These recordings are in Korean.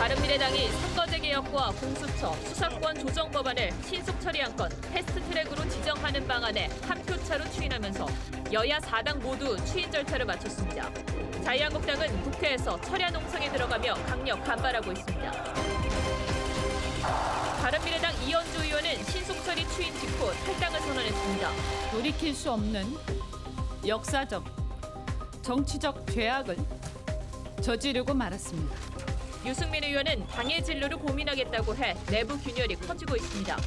바른미래당이 선거제 개혁과 공수처, 수사권 조정 법안을 신속 처리한 건 패스트트랙으로 지정하는 방안에 한 표 차로 추인하면서 여야 4당 모두 추인 절차를 마쳤습니다. 자유한국당은 국회에서 철야 농성에 들어가며 강력 반발하고 있습니다. 바른미래당 이현주 의원은 신속 처리 추인 직후 탈당을 선언했습니다. 돌이킬 수 없는 역사적, 정치적 죄악을 저지르고 말았습니다. 유승민 의원은 당의 진로를 고민하겠다고 해 내부 균열이 커지고 있습니다.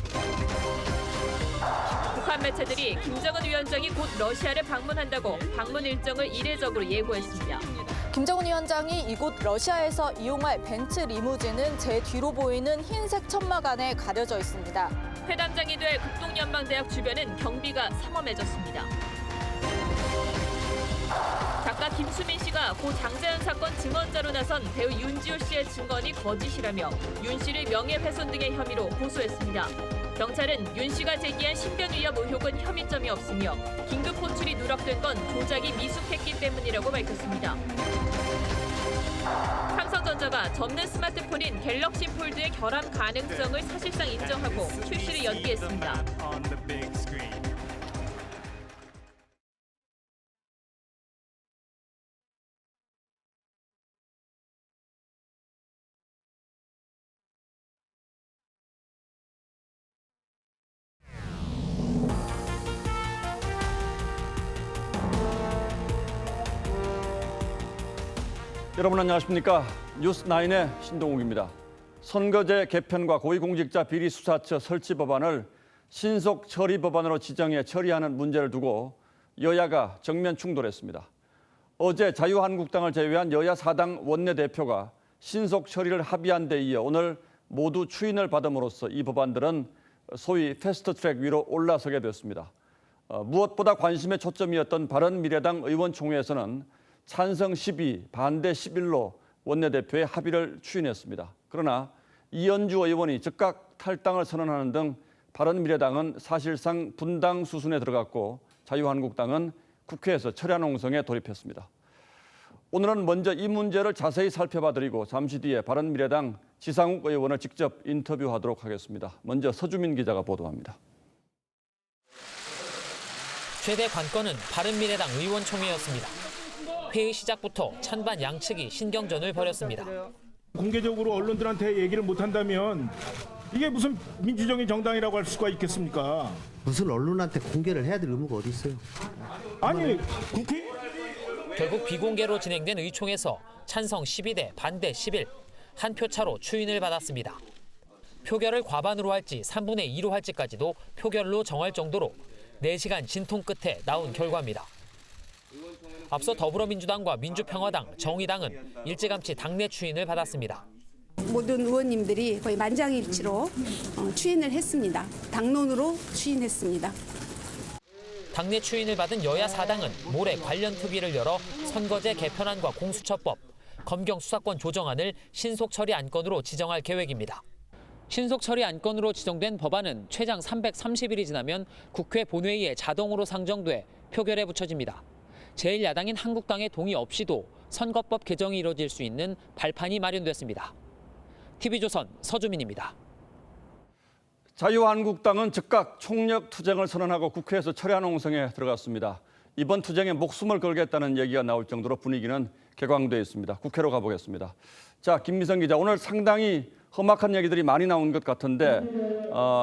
북한 매체들이 김정은 위원장이 곧 러시아를 방문한다고 방문 일정을 이례적으로 예고했습니다. 김정은 위원장이 이곳 러시아에서 이용할 벤츠 리무진은 제 뒤로 보이는 흰색 천막 안에 가려져 있습니다. 회담장이 될 국동연방대학 주변은 경비가 삼엄해졌습니다. 작가 김수민 씨가 고 장자연 사건 증언자로 나선 배우 윤지호 씨의 증언이 거짓이라며 윤 씨를 명예훼손 등의 혐의로 고소했습니다. 경찰은 윤 씨가 제기한 신변 위협 의혹은 혐의점이 없으며 긴급 호출이 누락된 건 조작이 미숙했기 때문이라고 밝혔습니다. 삼성전자가 접는 스마트폰인 갤럭시 폴드의 결함 가능성을 사실상 인정하고 출시를 연기했습니다. 여러분 안녕하십니까? 뉴스9의 신동욱입니다. 선거제 개편과 고위공직자 비리수사처 설치 법안을 신속 처리 법안으로 지정해 처리하는 문제를 두고 여야가 정면 충돌했습니다. 어제 자유한국당을 제외한 여야 4당 원내대표가 신속 처리를 합의한 데 이어 오늘 모두 추인을 받음으로써 이 법안들은 소위 패스트트랙 위로 올라서게 됐습니다. 무엇보다 관심의 초점이었던 바른미래당 의원총회에서는 찬성 12, 반대 11로 원내대표의 합의를 추인했습니다. 그러나 이현주 의원이 즉각 탈당을 선언하는 등 바른미래당은 사실상 분당 수순에 들어갔고 자유한국당은 국회에서 철야 농성에 돌입했습니다. 오늘은 먼저 이 문제를 자세히 살펴봐드리고 잠시 뒤에 바른미래당 지상욱 의원을 직접 인터뷰하도록 하겠습니다. 먼저 서주민 기자가 보도합니다. 최대 관건은 바른미래당 의원총회였습니다. 회의 시작부터 찬반 양측이 신경전을 벌였습니다. 공개적으로 언론들한테 얘기를 못한다면 이게 무슨 민주적인 정당이라고 할 수가 있겠습니까? 무슨 언론한테 공개를 해야 될 의무가 어디 있어요? 아니 국회 결국 비공개로 진행된 의총에서 찬성 12대 반대 11, 한 표 차로 추인을 받았습니다. 표결을 과반으로 할지 3분의 2로 할지까지도 표결로 정할 정도로 4시간 진통 끝에 나온 결과입니다. 앞서 더불어민주당과 민주평화당, 정의당은 일찌감치 당내 추인을 받았습니다. 모든 의원님들이 거의 만장일치로 추인을 했습니다. 당론으로 추인했습니다. 당내 추인을 받은 여야 4당은 모레 관련 특위를 열어 선거제 개편안과 공수처법, 검경 수사권 조정안을 신속 처리 안건으로 지정할 계획입니다. 신속 처리 안건으로 지정된 법안은 최장 330일이 지나면 국회 본회의에 자동으로 상정돼 표결에 붙여집니다. 제1야당인 한국당의 동의 없이도 선거법 개정이 이뤄질 수 있는 발판이 마련됐습니다. TV조선 서주민입니다. 자유한국당은 즉각 총력 투쟁을 선언하고 국회에서 철야 농성에 들어갔습니다. 이번 투쟁에 목숨을 걸겠다는 얘기가 나올 정도로 분위기는 격앙돼 있습니다. 국회로 가보겠습니다. 자, 김미성 기자, 오늘 상당히 험악한 얘기들이 많이 나온 것 같은데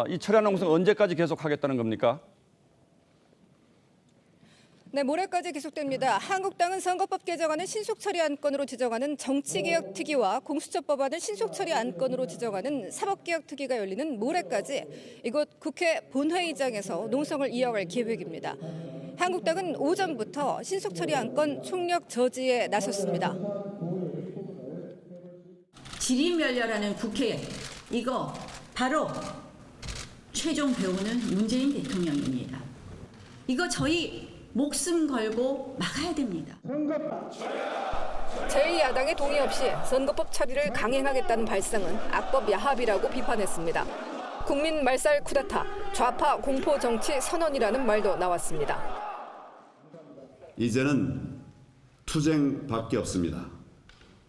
이 철야 농성 언제까지 계속하겠다는 겁니까? 네, 모레까지 계속됩니다. 한국당은 선거법 개정안을 신속 처리 안건으로 지정하는 정치개혁 특위와 공수처법안을 신속 처리 안건으로 지정하는 사법개혁 특위가 열리는 모레까지 이곳 국회 본회의장에서 농성을 이어갈 계획입니다. 한국당은 오전부터 신속 처리 안건 총력 저지에 나섰습니다. 질의멸렬하는 국회, 이거 바로 최종 배우는 문재인 대통령입니다. 이거 저희 목숨 걸고 막아야 됩니다. 제1야당의 동의 없이 선거법 처리를 강행하겠다는 발상은 악법 야합이라고 비판했습니다. 국민 말살 쿠데타, 좌파 공포 정치 선언이라는 말도 나왔습니다. 이제는 투쟁밖에 없습니다.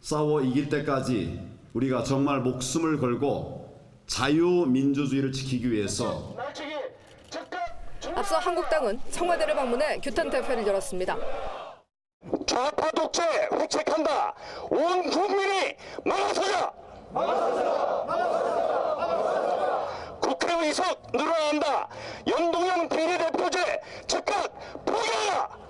싸워 이길 때까지 우리가 정말 목숨을 걸고 자유민주주의를 지키기 위해서 앞서 한국당은 청와대를 방문해 규탄 대회를 열었습니다. 좌파 독재 후책한다. 온 국민이 막아서자. 국회 의석 늘어난다. 연동형 비례대표제 즉각 포기하라.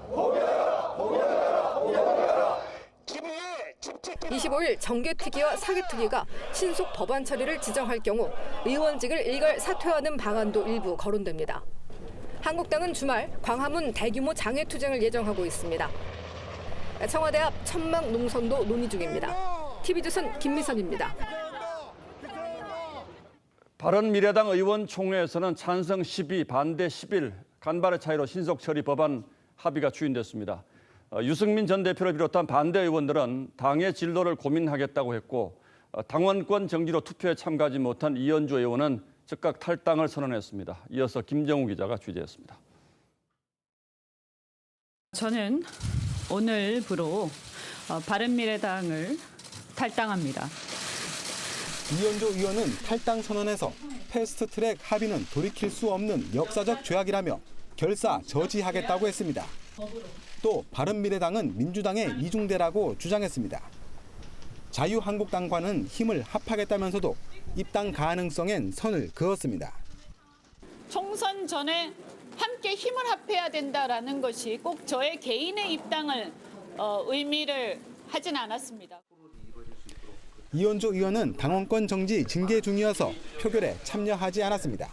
25일 정개특위와 사개특위가 신속 법안 처리를 지정할 경우 의원직을 일괄 사퇴하는 방안도 일부 거론됩니다. 한국당은 주말 광화문 대규모 장외투쟁을 예정하고 있습니다. 청와대 앞 천막 농선도 논의 중입니다. TV조선 김미선입니다. 바른미래당 의원총회에서는 찬성 12, 반대 11, 간발의 차이로 신속 처리 법안 합의가 추진됐습니다. 유승민 전 대표를 비롯한 반대 의원들은 당의 진로를 고민하겠다고 했고 당원권 정지로 투표에 참가하지 못한 이현주 의원은 즉각 탈당을 선언했습니다. 이어서 김정우 기자가 취재했습니다. 저는 오늘부로 바른미래당을 탈당합니다. 이현주 의원은 탈당 선언에서 패스트트랙 합의는 돌이킬 수 없는 역사적 죄악이라며 결사 저지하겠다고 했습니다. 또 바른미래당은 민주당의 이중대라고 주장했습니다. 자유한국당과는 힘을 합하겠다면서도 입당 가능성엔 선을 그었습니다. 총선 전에 함께 힘을 합해야 된다라는 것이 꼭 저의 개인의 입당을 의미를 하진 않았습니다. 이현주 의원은 당원권 정지 징계 중이어서 표결에 참여하지 않았습니다.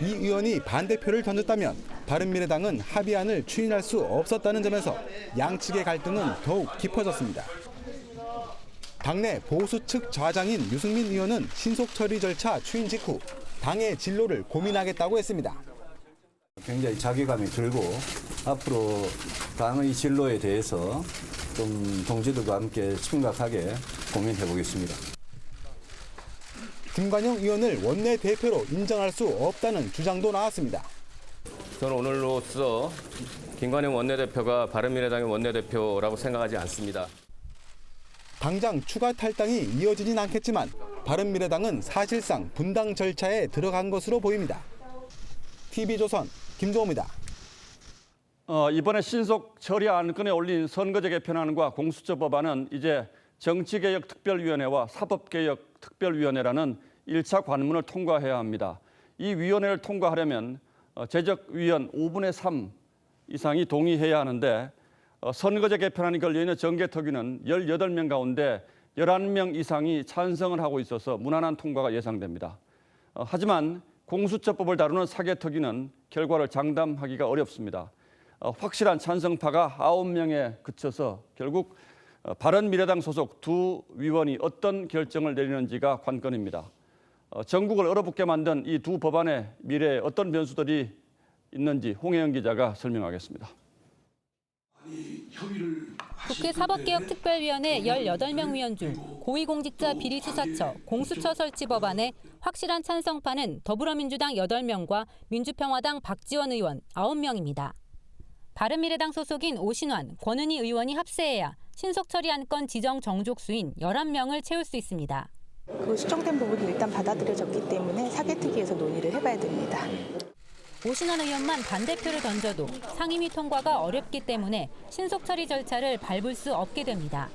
이 의원이 반대표를 던졌다면 바른미래당은 합의안을 추인할 수 없었다는 점에서 양측의 갈등은 더욱 깊어졌습니다. 당내 보수 측 좌장인 유승민 의원은 신속 처리 절차 추인 직후 당의 진로를 고민하겠다고 했습니다. 굉장히 자괴감이 들고 앞으로 당의 진로에 대해서 좀 동지들과 함께 심각하게 고민해 보겠습니다. 김관영 의원을 원내대표로 인정할 수 없다는 주장도 나왔습니다. 저는 오늘로써 김관영 원내대표가 바른미래당의 원내대표라고 생각하지 않습니다. 당장 추가 탈당이 이어지진 않겠지만 바른미래당은 사실상 분당 절차에 들어간 것으로 보입니다. TV조선 김종호입니다. 이번에 신속 처리 안건에 올린 선거제 개편안과 공수처 법안은 이제 정치개혁특별위원회와 사법개혁특별위원회라는 1차 관문을 통과해야 합니다. 이 위원회를 통과하려면 제적위원 5분의 3 이상이 동의해야 하는데 선거제 개편안이 걸려있는 정개특위는 18명 가운데 11명 이상이 찬성을 하고 있어서 무난한 통과가 예상됩니다. 하지만 공수처법을 다루는 사개특위는 결과를 장담하기가 어렵습니다. 확실한 찬성파가 9명에 그쳐서 결국 바른미래당 소속 두 위원이 어떤 결정을 내리는지가 관건입니다. 전국을 얼어붙게 만든 이 두 법안의 미래에 어떤 변수들이 있는지 홍혜영 기자가 설명하겠습니다. 국회 사법개혁특별위원회 18명 위원 중 고위공직자 비리수사처, 공수처 설치 법안에 확실한 찬성파는 더불어민주당 8명과 민주평화당 박지원 의원 9명입니다. 바른미래당 소속인 오신환, 권은희 의원이 합세해야 신속처리 안건 지정 정족수인 11명을 채울 수 있습니다. 그 수정된 부분이 일단 받아들여졌기 때문에 사개특위에서 논의를 해봐야 됩니다. 오신환 의원만 반대표를 던져도 상임위 통과가 어렵기 때문에 신속처리 절차를 밟을 수 없게 됩니다.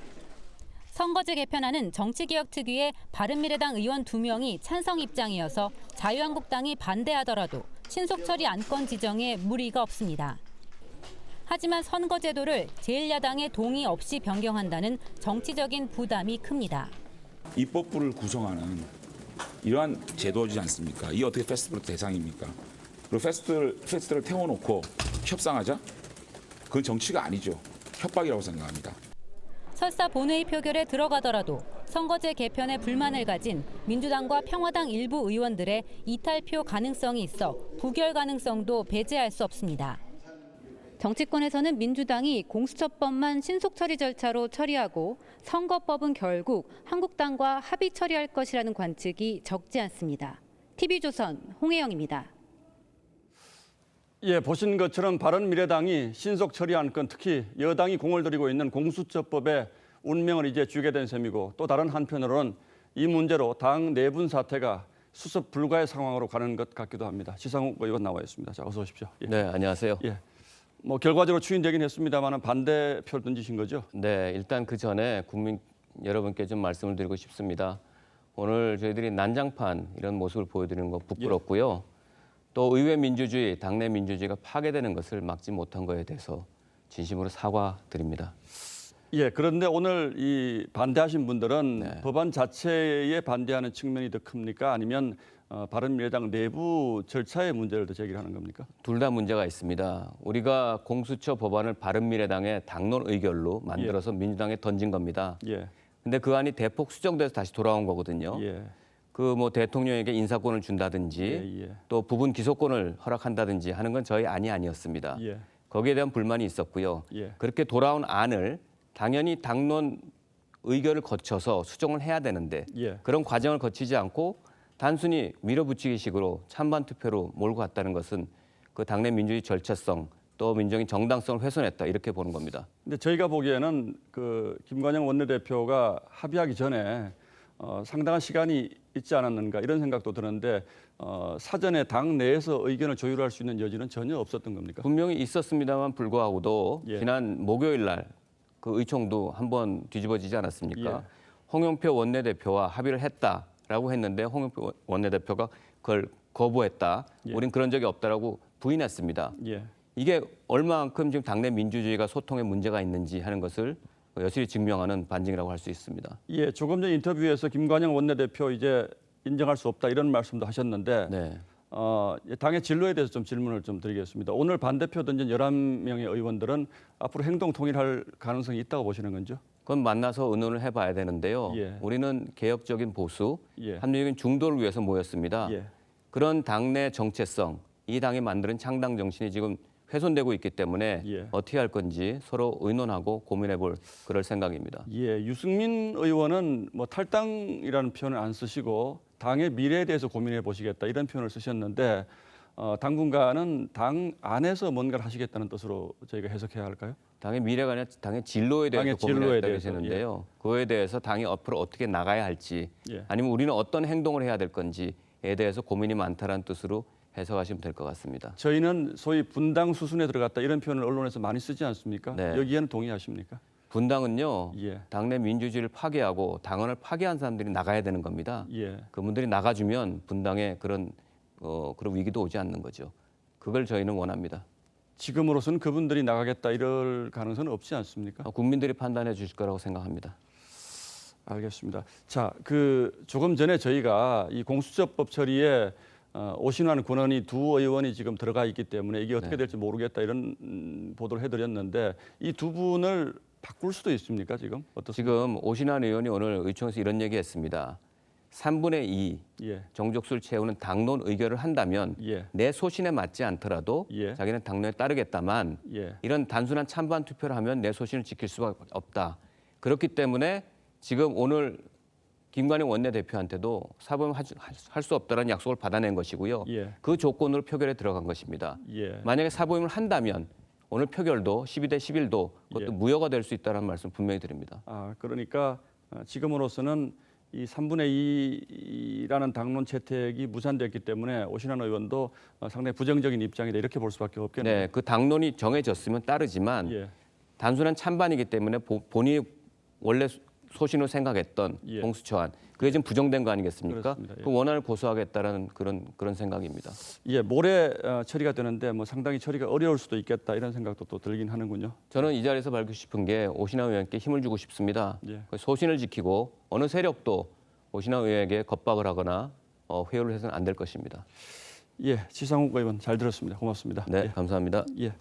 선거제 개편안은 정치개혁특위에 바른미래당 의원 2명이 찬성 입장이어서 자유한국당이 반대하더라도 신속처리 안건 지정에 무리가 없습니다. 하지만 선거제도를 제1야당의 동의 없이 변경한다는 정치적인 부담이 큽니다. 입법부를 구성하는 이러한 제도지 않습니까? 이게 어떻게 패스트트랙 대상입니까? 그리고 패스트를 태워놓고 협상하자? 그건 정치가 아니죠. 협박이라고 생각합니다. 설사 본회의 표결에 들어가더라도 선거제 개편에 불만을 가진 민주당과 평화당 일부 의원들의 이탈표 가능성이 있어 부결 가능성도 배제할 수 없습니다. 정치권에서는 민주당이 공수처법만 신속처리 절차로 처리하고 선거법은 결국 한국당과 합의 처리할 것이라는 관측이 적지 않습니다. TV조선 홍혜영입니다. 예, 보신 것처럼 바른미래당이 신속처리 안건, 특히 여당이 공을 들이고 있는 공수처법에 운명을 이제 쥐게 된 셈이고 또 다른 한편으로는 이 문제로 당 내분 사태가 수습 불가의 상황으로 가는 것 같기도 합니다. 지상욱 의원 나와 있습니다. 자, 어서 오십시오. 예. 네, 안녕하세요. 예. 뭐 결과적으로 추인되긴 했습니다만 반대표를 던지신 거죠? 네, 일단 그 전에 국민 여러분께 좀 말씀을 드리고 싶습니다. 오늘 저희들이 난장판 이런 모습을 보여드리는 거 부끄럽고요. 또 의회 민주주의, 당내 민주주의가 파괴되는 것을 막지 못한 거에 대해서 진심으로 사과드립니다. 예, 그런데 오늘 이 반대하신 분들은 법안 자체에 반대하는 측면이 더 큽니까? 아니면 바른미래당 내부 절차의 문제를 더 제기하는 겁니까? 둘 다 문제가 있습니다. 우리가 공수처 법안을 바른미래당의 당론 의결로 만들어서 민주당에 던진 겁니다. 예. 근데 그 안이 대폭 수정돼서 다시 돌아온 거거든요. 예. 그 뭐 대통령에게 인사권을 준다든지 또 부분 기소권을 허락한다든지 하는 건 저희 안이 아니었습니다. 예. 거기에 대한 불만이 있었고요. 예. 그렇게 돌아온 안을 당연히 당론 의결을 거쳐서 수정을 해야 되는데 예. 그런 과정을 거치지 않고 단순히 밀어붙이기식으로 찬반 투표로 몰고 갔다는 것은 그 당내 민주주의 절차성 또 민주적인 정당성을 훼손했다 이렇게 보는 겁니다. 근데 저희가 보기에는 그 김관영 원내대표가 합의하기 전에 상당한 시간이 있지 않았는가 이런 생각도 드는데 사전에 당 내에서 의견을 조율할 수 있는 여지는 전혀 없었던 겁니까? 분명히 있었습니다만 불구하고도 예. 지난 목요일 날 그 의총도 한번 뒤집어지지 않았습니까? 예. 홍영표 원내대표와 합의를 했다라고 했는데 홍영표 원내대표가 그걸 거부했다. 예. 우린 그런 적이 없다라고 부인했습니다. 예. 이게 얼마만큼 지금 당내 민주주의가 소통에 문제가 있는지 하는 것을 여실히 증명하는 반증이라고 할 수 있습니다. 예, 조금 전 인터뷰에서 김관영 원내대표 이제 인정할 수 없다 이런 말씀도 하셨는데 네. 당의 진로에 대해서 좀 질문을 좀 드리겠습니다. 오늘 반대표 던진 11명의 의원들은 앞으로 행동 통일할 가능성이 있다고 보시는 건죠? 그건 만나서 의논을 해봐야 되는데요. 예. 우리는 개혁적인 보수, 예. 합리적인 중도를 위해서 모였습니다. 예. 그런 당내 정체성, 이 당이 만드는 창당 정신이 지금 훼손되고 있기 때문에 예. 어떻게 할 건지 서로 의논하고 고민해볼 그럴 생각입니다. 예, 유승민 의원은 뭐 탈당이라는 표현을 안 쓰시고 당의 미래에 대해서 고민해 보시겠다 이런 표현을 쓰셨는데 당분간은 당 안에서 뭔가를 하시겠다는 뜻으로 저희가 해석해야 할까요? 당의 미래가 아니라 당의 진로에 대해서 당의 진로에 고민했다고 대해서, 하시는데요. 그거에 대해서 당이 앞으로 어떻게 나가야 할지 예. 아니면 우리는 어떤 행동을 해야 될 건지에 대해서 고민이 많다는 뜻으로 해석하시면 될 것 같습니다. 저희는 소위 분당 수순에 들어갔다 이런 표현을 언론에서 많이 쓰지 않습니까? 네. 여기에는 동의하십니까? 분당은요. 예. 당내 민주주의를 파괴하고 당원을 파괴한 사람들이 나가야 되는 겁니다. 예. 그분들이 나가주면 분당에 그런 위기도 오지 않는 거죠. 그걸 저희는 원합니다. 지금으로서는 그분들이 나가겠다 이럴 가능성은 없지 않습니까? 국민들이 판단해 주실 거라고 생각합니다. 알겠습니다. 자, 조금 전에 저희가 이 공수처법 처리에 오신환 권한이 두 의원이 지금 들어가 있기 때문에 이게 어떻게 될지 모르겠다 이런 보도를 해드렸는데 이 두 분을 바꿀 수도 있습니까 지금? 어떻습니까? 지금 오신환 의원이 오늘 의총에서 이런 얘기했습니다. 3분의 2 예. 정족수를 채우는 당론 의결을 한다면 예. 내 소신에 맞지 않더라도 예. 자기는 당론에 따르겠다만 예. 이런 단순한 찬반 투표를 하면 내 소신을 지킬 수가 없다. 그렇기 때문에 지금 오늘 김관영 원내대표한테도 사법을 할 수 없다는 약속을 받아낸 것이고요. 예. 그 조건으로 표결에 들어간 것입니다. 예. 만약에 사보임을 한다면 오늘 표결도 12대 11도 그것도 예. 무효가 될 수 있다는 말씀 분명히 드립니다. 그러니까 지금으로서는 이 3분의 2라는 당론 채택이 무산됐기 때문에 오신환 의원도 상당히 부정적인 입장이다 이렇게 볼 수밖에 없겠네요. 네, 그 당론이 정해졌으면 따르지만 예. 단순한 찬반이기 때문에 본인이 원래 소신으로 생각했던 예. 공수처안 그게 지금 부정된 거 아니겠습니까? 그렇습니다. 예. 그 원안을 고소하겠다라는 그런 생각입니다. 예, 모레 처리가 되는데 뭐 상당히 처리가 어려울 수도 있겠다 이런 생각도 또 들긴 하는군요. 저는 이 자리에서 밝히고 싶은 게 오신환 의원께 힘을 주고 싶습니다. 예. 소신을 지키고 어느 세력도 오신환 의원에게 겁박을 하거나 회유를 해서는 안 될 것입니다. 예, 지상욱 의원 잘 들었습니다. 고맙습니다. 네, 예. 감사합니다. 예.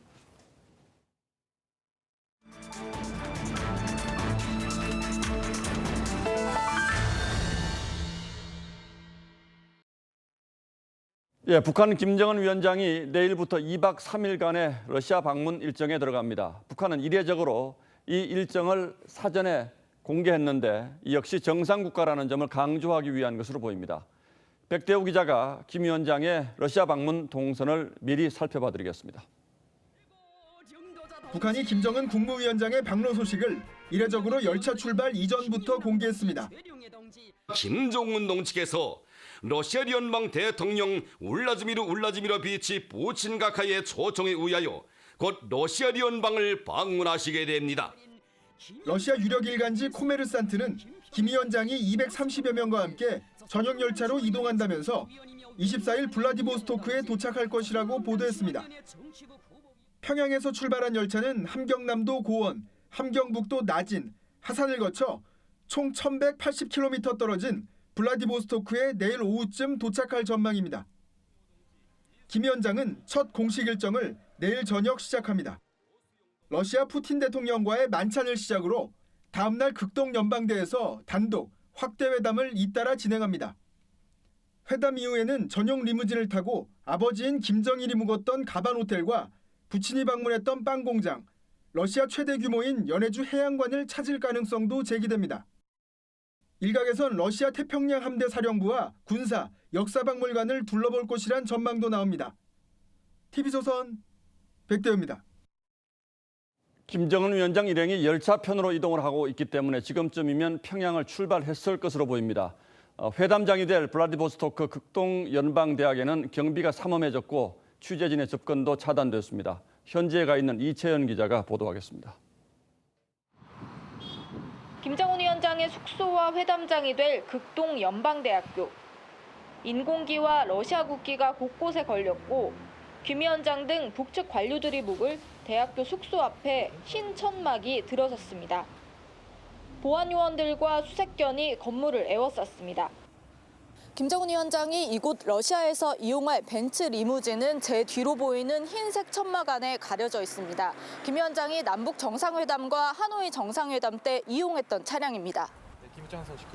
예, 북한 김정은 위원장이 내일부터 2박 3일간의 러시아 방문 일정에 들어갑니다. 북한은 이례적으로 이 일정을 사전에 공개했는데 이 역시 정상국가라는 점을 강조하기 위한 것으로 보입니다. 백대우 기자가 김 위원장의 러시아 방문 동선을 미리 살펴봐 드리겠습니다. 북한이 김정은 국무위원장의 방로 소식을 이례적으로 열차 출발 이전부터 공개했습니다. 김정은 동측에서 러시아 연방 대통령 울라즈미르 비치 푸친 가카의 초청에 의하여 곧 러시아 연방을 방문하시게 됩니다. 러시아 유력 일간지 코메르산트는 김 위원장이 230여 명과 함께 전용 열차로 이동한다면서 24일 블라디보스토크에 도착할 것이라고 보도했습니다. 평양에서 출발한 열차는 함경남도 고원, 함경북도 나진, 하산을 거쳐 총 1180km 떨어진 블라디보스토크에 내일 오후쯤 도착할 전망입니다. 김 위원장은 첫 공식 일정을 내일 저녁 시작합니다. 러시아 푸틴 대통령과의 만찬을 시작으로 다음 날 극동 연방대에서 단독 확대 회담을 잇따라 진행합니다. 회담 이후에는 전용 리무진을 타고 아버지인 김정일이 묵었던 가반 호텔과 부친이 방문했던 빵 공장, 러시아 최대 규모인 연해주 해양관을 찾을 가능성도 제기됩니다. 일각에선 러시아 태평양 함대 사령부와 군사, 역사박물관을 둘러볼 것이란 전망도 나옵니다. TV조선 백대호입니다. 김정은 위원장 일행이 열차편으로 이동을 하고 있기 때문에 지금쯤이면 평양을 출발했을 것으로 보입니다. 회담장이 될 블라디보스토크 극동연방대학에는 경비가 삼엄해졌고 취재진의 접근도 차단됐습니다. 현지에 가 있는 이채연 기자가 보도하겠습니다. 김정은 위원장의 숙소와 회담장이 될 극동연방대학교. 인공기와 러시아 국기가 곳곳에 걸렸고 김 위원장 등 북측 관료들이 묵을 대학교 숙소 앞에 흰 천막이 들어섰습니다. 보안 요원들과 수색견이 건물을 에워쌌습니다. 김정은 위원장이 이곳 러시아에서 이용할 벤츠 리무진은 제 뒤로 보이는 흰색 천막 안에 가려져 있습니다. 김 위원장이 남북 정상회담과 하노이 정상회담 때 이용했던 차량입니다.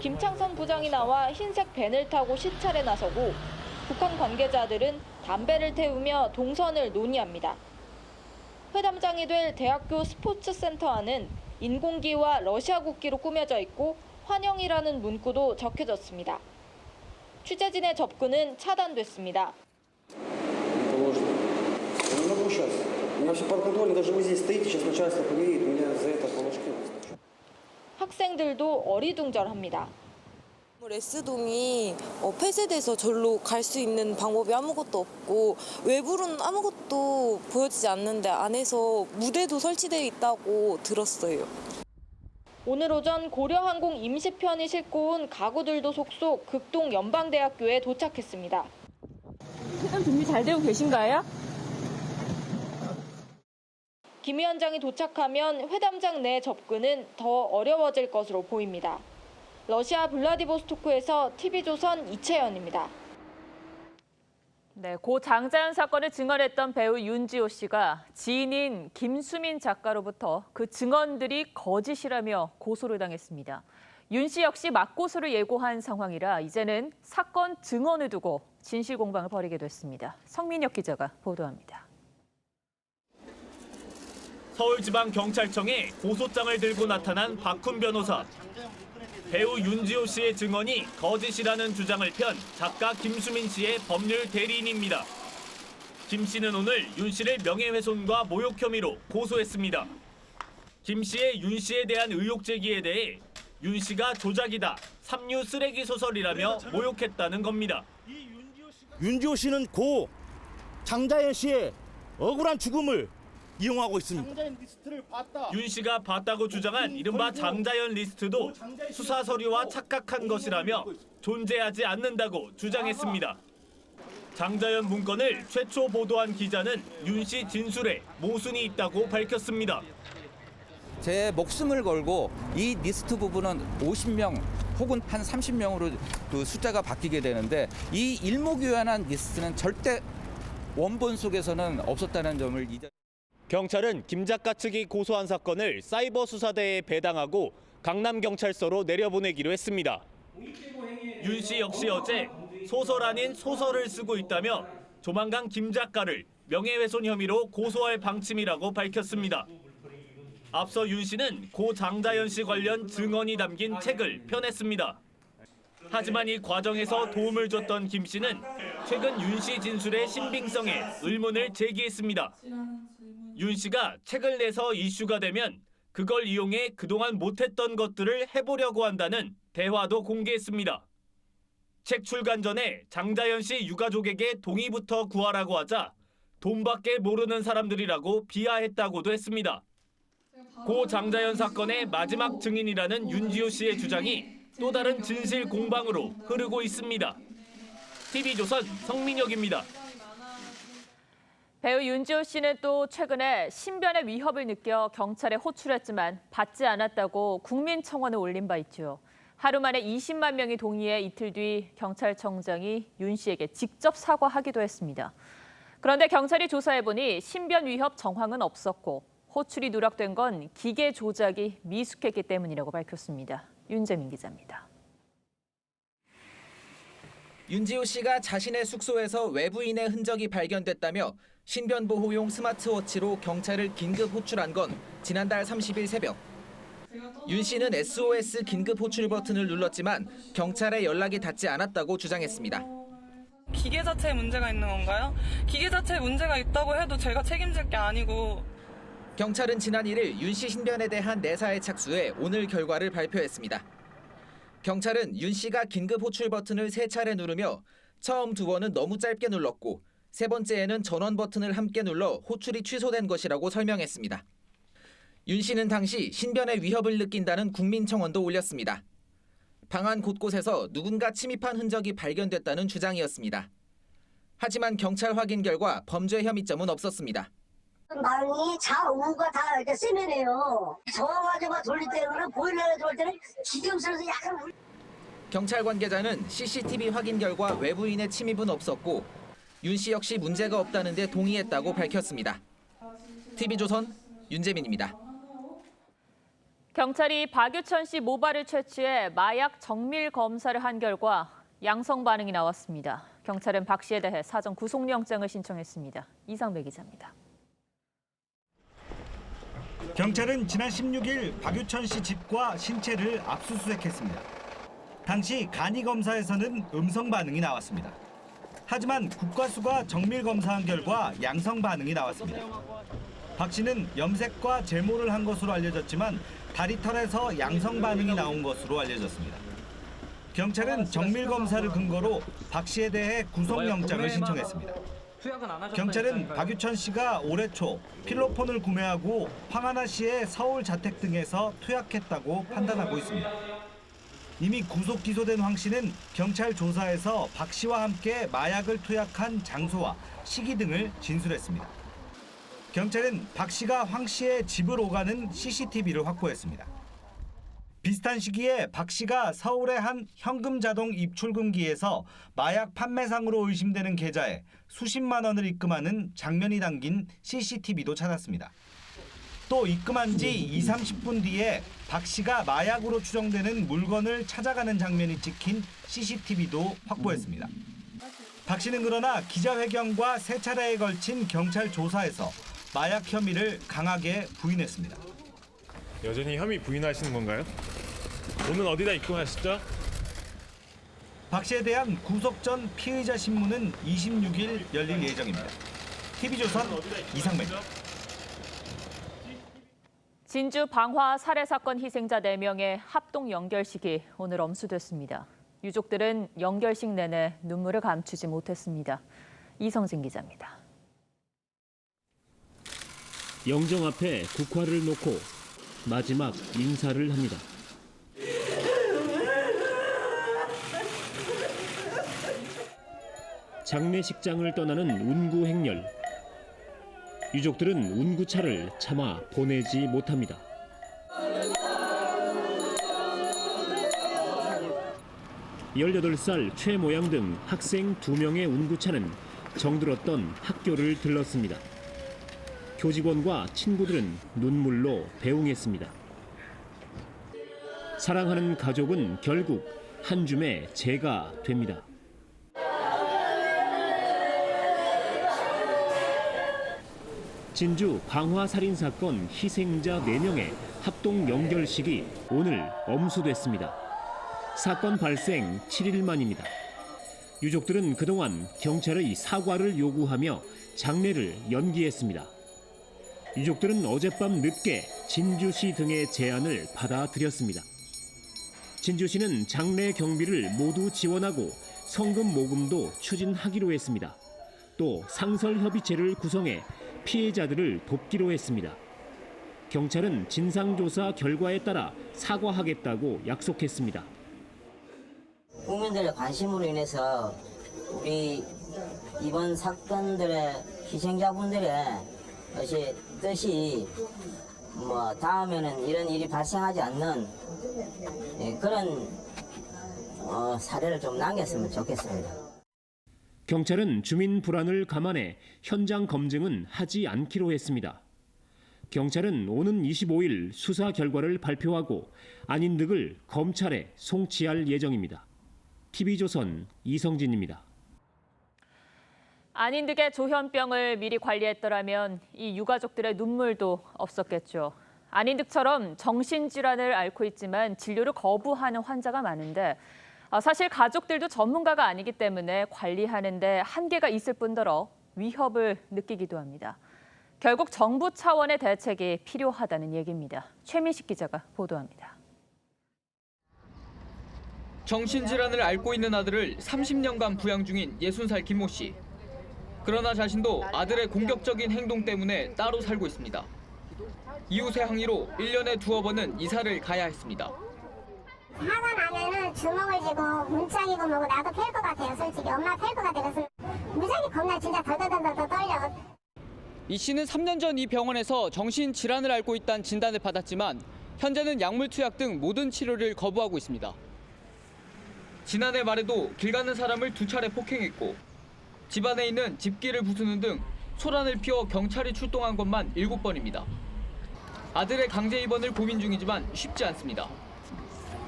김창선 부장이 나와 흰색 밴을 타고 시찰에 나서고 북한 관계자들은 담배를 태우며 동선을 논의합니다. 회담장이 될 대학교 스포츠센터 안은 인공기와 러시아 국기로 꾸며져 있고 환영이라는 문구도 적혀졌습니다. 취재진의 접근은 차단됐습니다. 학생들도 어리둥절합니다. S동이 폐쇄돼서 절로 갈 수 있는 방법이 아무것도 없고 외부로는 아무것도 보여지지 않는데 안에서 무대도 설치되어 있다고 들었어요. 오늘 오전 고려항공 임시편이 싣고 온 가구들도 속속 극동연방대학교에 도착했습니다. 회담 준비 잘 되고 계신가요? 김 위원장이 도착하면 회담장 내 접근은 더 어려워질 것으로 보입니다. 러시아 블라디보스토크에서 TV조선 이채연입니다. 네, 고 장자연 사건을 증언했던 배우 윤지호 씨가 지인인 김수민 작가로부터 그 증언들이 거짓이라며 고소를 당했습니다. 윤 씨 역시 맞고소를 예고한 상황이라 이제는 사건 증언을 두고 진실 공방을 벌이게 됐습니다. 성민혁 기자가 보도합니다. 서울지방경찰청에 고소장을 들고 나타난 박훈 변호사. 배우 윤지호 씨의 증언이 거짓이라는 주장을 편 작가 김수민 씨의 법률 대리인입니다. 김 씨는 오늘 윤 씨를 명예훼손과 모욕 혐의로 고소했습니다. 김 씨의 윤 씨에 대한 의혹 제기에 대해 윤 씨가 조작이다, 삼류 쓰레기 소설이라며 모욕했다는 겁니다. 윤지호 씨는 고 장자연 씨의 억울한 죽음을 이용하고 있습니다. 윤 씨가 봤다고 주장한 이른바 장자연 리스트도 수사 서류와 착각한 것이라며 존재하지 않는다고 주장했습니다. 장자연 문건을 최초 보도한 기자는 윤 씨 진술에 모순이 있다고 밝혔습니다. 제 목숨을 걸고 이 리스트 부분은 50명 혹은 한 30명으로 그 숫자가 바뀌게 되는데 이 일목요연한 리스트는 절대 원본 속에서는 없었다는 점을 경찰은 김 작가 측이 고소한 사건을 사이버 수사대에 배당하고 강남경찰서로 내려보내기로 했습니다. 윤 씨 역시 어제 소설 아닌 소설을 쓰고 있다며 조만간 김 작가를 명예훼손 혐의로 고소할 방침이라고 밝혔습니다. 앞서 윤 씨는 고 장자연 씨 관련 증언이 담긴 책을 펴냈습니다. 하지만 이 과정에서 도움을 줬던 김 씨는 최근 윤 씨 진술의 신빙성에 의문을 제기했습니다. 윤 씨가 책을 내서 이슈가 되면 그걸 이용해 그동안 못했던 것들을 해보려고 한다는 대화도 공개했습니다. 책 출간 전에 장자연 씨 유가족에게 동의부터 구하라고 하자 돈밖에 모르는 사람들이라고 비하했다고도 했습니다. 고 장자연 사건의 마지막 증인이라는 윤지호 씨의 주장이 또 다른 진실 공방으로 흐르고 있습니다. TV조선 성민혁입니다. 배우 윤지호 씨는 또 최근에 신변의 위협을 느껴 경찰에 호출했지만 받지 않았다고 국민청원을 올린 바 있죠. 하루 만에 20만 명이 동의해 이틀 뒤 경찰청장이 윤 씨에게 직접 사과하기도 했습니다. 그런데 경찰이 조사해보니 신변 위협 정황은 없었고 호출이 누락된 건 기계 조작이 미숙했기 때문이라고 밝혔습니다. 윤재민 기자입니다. 윤지호 씨가 자신의 숙소에서 외부인의 흔적이 발견됐다며 신변보호용 스마트워치로 경찰을 긴급 호출한 건 지난달 30일 새벽. 윤 씨는 SOS 긴급 호출 버튼을 눌렀지만 경찰에 연락이 닿지 않았다고 주장했습니다. 기계 자체에 문제가 있는 건가요? 기계 자체에 문제가 있다고 해도 제가 책임질 게 아니고. 경찰은 지난 1일 윤 씨 신변에 대한 내사에 착수해 오늘 결과를 발표했습니다. 경찰은 윤 씨가 긴급 호출 버튼을 3차례 누르며 처음 2번은 너무 짧게 눌렀고 3번째에는 전원 버튼을 함께 눌러 호출이 취소된 것이라고 설명했습니다. 윤 씨는 당시 신변의 위협을 느낀다는 국민청원도 올렸습니다. 방 안 곳곳에서 누군가 침입한 흔적이 발견됐다는 주장이었습니다. 하지만 경찰 확인 결과 범죄 혐의점은 없었습니다. 망이 좌우가 다 이렇게 세면해요. 저와가지고 돌릴 때는 보일러에 돌릴 때는 기름스러워서 약간 경찰 관계자는 CCTV 확인 결과 외부인의 침입은 없었고 윤 씨 역시 문제가 없다는 데 동의했다고 밝혔습니다. TV조선 윤재민입니다. 경찰이 박유천 씨 모발을 채취해 마약 정밀 검사를 한 결과 양성 반응이 나왔습니다. 경찰은 박 씨에 대해 사전 구속영장을 신청했습니다. 이상배 기자입니다. 경찰은 지난 16일 박유천 씨 집과 신체를 압수수색했습니다. 당시 간이 검사에서는 음성 반응이 나왔습니다. 하지만 국과수가 정밀 검사한 결과 양성 반응이 나왔습니다. 박 씨는 염색과 제모를 한 것으로 알려졌지만 다리털에서 양성 반응이 나온 것으로 알려졌습니다. 경찰은 정밀 검사를 근거로 박 씨에 대해 구속영장을 신청했습니다. 경찰은 박유천 씨가 올해 초 필로폰을 구매하고 황하나 씨의 서울 자택 등에서 투약했다고 판단하고 있습니다. 이미 구속 기소된 황 씨는 경찰 조사에서 박 씨와 함께 마약을 투약한 장소와 시기 등을 진술했습니다. 경찰은 박 씨가 황 씨의 집을 오가는 CCTV를 확보했습니다. 비슷한 시기에 박 씨가 서울의 한 현금 자동 입출금기에서 마약 판매상으로 의심되는 계좌에 수십만 원을 입금하는 장면이 담긴 CCTV도 찾았습니다. 또 입금한 지 20-30분 뒤에 박 씨가 마약으로 추정되는 물건을 찾아가는 장면이 찍힌 CCTV도 확보했습니다. 박 씨는 그러나 기자회견과 3차례에 걸친 경찰 조사에서 마약 혐의를 강하게 부인했습니다. 여전히 혐의 부인하시는 건가요? 오늘 어디다 입금하셨죠? 박 씨에 대한 구속 전 피의자 신문은 26일 열릴 예정입니다. TV조선 이상배입니다. 진주 방화 살해 사건 희생자 4명의 합동 연결식이 오늘 엄수됐습니다. 유족들은 연결식 내내 눈물을 감추지 못했습니다. 이성진 기자입니다. 영정 앞에 국화를 놓고 마지막 인사를 합니다. 장례식장을 떠나는 운구 행렬. 유족들은 운구차를 차마 보내지 못합니다. (18살) 최모양 등 학생 2명의 운구차는 정들었던 학교를 들렀습니다. 교직원과 친구들은 눈물로 배웅했습니다. 사랑하는 가족은 결국 한 줌의 재가 됩니다. 진주 방화 살인 사건 희생자 4명의 합동 연결식이 오늘 엄수됐습니다. 사건 발생 7일 만입니다. 유족들은 그동안 경찰의 사과를 요구하며 장례를 연기했습니다. 유족들은 어젯밤 늦게 진주시 등의 제안을 받아들였습니다. 진주시는 장례 경비를 모두 지원하고 성금 모금도 추진하기로 했습니다. 또 상설협의체를 구성해 피해자들을 돕기로 했습니다. 경찰은 진상조사 결과에 따라 사과하겠다고 약속했습니다. 국민들의 관심으로 인해서 우리 이번 사건들의 희생자분들의 뜻이 다음에는 이런 일이 발생하지 않는 그런 사례를 좀 남겼으면 좋겠습니다. 경찰은 주민 불안을 감안해 현장 검증은 하지 않기로 했습니다. 경찰은 오는 25일 수사 결과를 발표하고 아닌 득을 검찰에 송치할 예정입니다. TV조선 이성진입니다. 안인득의 조현병을 미리 관리했더라면 이 유가족들의 눈물도 없었겠죠. 안인득처럼 정신질환을 앓고 있지만 진료를 거부하는 환자가 많은데 사실 가족들도 전문가가 아니기 때문에 관리하는 데 한계가 있을 뿐더러 위협을 느끼기도 합니다. 결국 정부 차원의 대책이 필요하다는 얘기입니다. 최민식 기자가 보도합니다. 정신질환을 앓고 있는 아들을 30년간 부양 중인 60살 김모 씨. 그러나 자신도 아들의 공격적인 행동 때문에 따로 살고 있습니다. 이웃의 항의로 1년에 두어 번은 이사를 가야 했습니다. 화가 나면은 주먹을 쥐고 문짝이고 뭐고 나도 팰 것 같아요. 솔직히 엄마 팰 것 같아요. 그래서 무작위 겁나 진짜 덜덜덜덜 떨려. 이 씨는 3년 전 이 병원에서 정신질환을 앓고 있다는 진단을 받았지만 현재는 약물 투약 등 모든 치료를 거부하고 있습니다. 지난해 말에도 길 가는 사람을 2차례 폭행했고 집안에 있는 집기를 부수는 등 소란을 피워 경찰이 출동한 것만 7번입니다. 아들의 강제 입원을 고민 중이지만 쉽지 않습니다.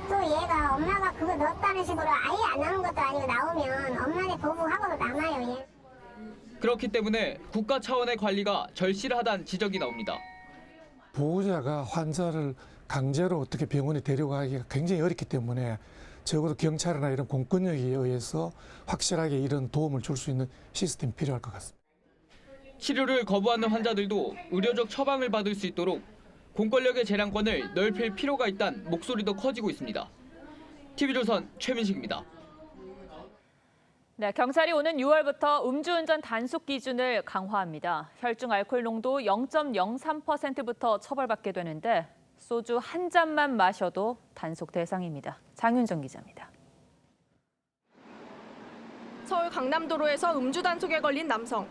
또 얘가 엄마가 그거 넣었다는 식으로 아예 안 나오는 것도 아니고 나오면 엄마네 보고하고도 남아요. 얘. 그렇기 때문에 국가 차원의 관리가 절실하다는 지적이 나옵니다. 보호자가 환자를 강제로 어떻게 병원에 데려가기가 굉장히 어렵기 때문에 적어도 경찰이나 이런 공권력에 의해서 확실하게 이런 도움을 줄 수 있는 시스템이 필요할 것 같습니다. 치료를 거부하는 환자들도 의료적 처방을 받을 수 있도록 공권력의 재량권을 넓힐 필요가 있다는 목소리도 커지고 있습니다. TV조선 최민식입니다. 네, 경찰이 오는 6월부터 음주운전 단속 기준을 강화합니다. 혈중 알코올 농도 0.03%부터 처벌받게 되는데 소주 한 잔만 마셔도 단속 대상입니다. 장윤정 기자입니다. 서울 강남도로에서 음주 단속에 걸린 남성.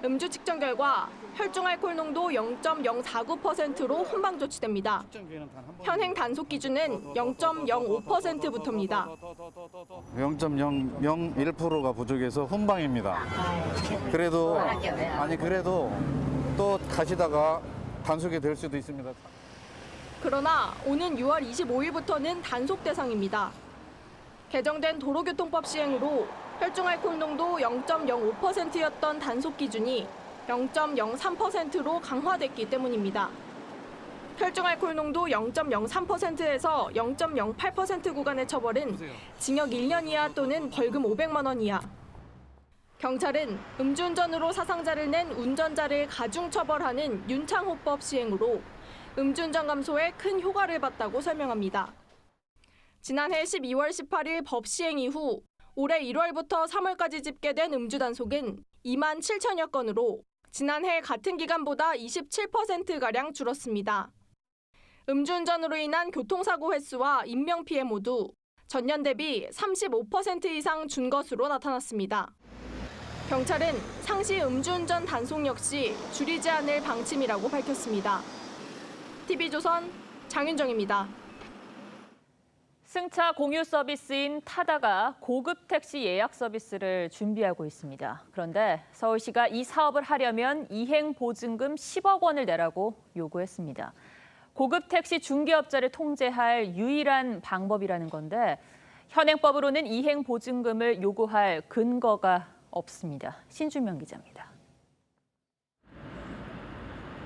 음주 측정 결과 혈중 알코올 농도 0.049%로 훈방 조치됩니다. 현행 단속 기준은 0.05%부터입니다. 0.001%가 부족해서 훈방입니다. 그래도 또 가시다가 단속이 될 수도 있습니다. 그러나 오는 6월 25일부터는 단속 대상입니다. 개정된 도로교통법 시행으로 혈중 알코올 농도 0.05%였던 단속 기준이 0.03%로 강화됐기 때문입니다. 혈중 알코올 농도 0.03%에서 0.08% 구간의 처벌은 징역 1년 이하 또는 벌금 500만 원 이하. 경찰은 음주운전으로 사상자를 낸 운전자를 가중 처벌하는 윤창호법 시행으로 음주운전 감소에 큰 효과를 봤다고 설명합니다. 지난해 12월 18일 법 시행 이후 올해 1월부터 3월까지 집계된 음주 단속은 2만 7천여 건으로 지난해 같은 기간보다 27%가량 줄었습니다. 음주운전으로 인한 교통사고 횟수와 인명피해 모두 전년 대비 35% 이상 준 것으로 나타났습니다. 경찰은 상시 음주운전 단속 역시 줄이지 않을 방침이라고 밝혔습니다. TV조선 장윤정입니다. 승차 공유 서비스인 타다가 고급 택시 예약 서비스를 준비하고 있습니다. 그런데 서울시가 이 사업을 하려면 이행 보증금 10억 원을 내라고 요구했습니다. 고급 택시 중개업자를 통제할 유일한 방법이라는 건데 현행법으로는 이행 보증금을 요구할 근거가 없습니다. 신준명 기자입니다.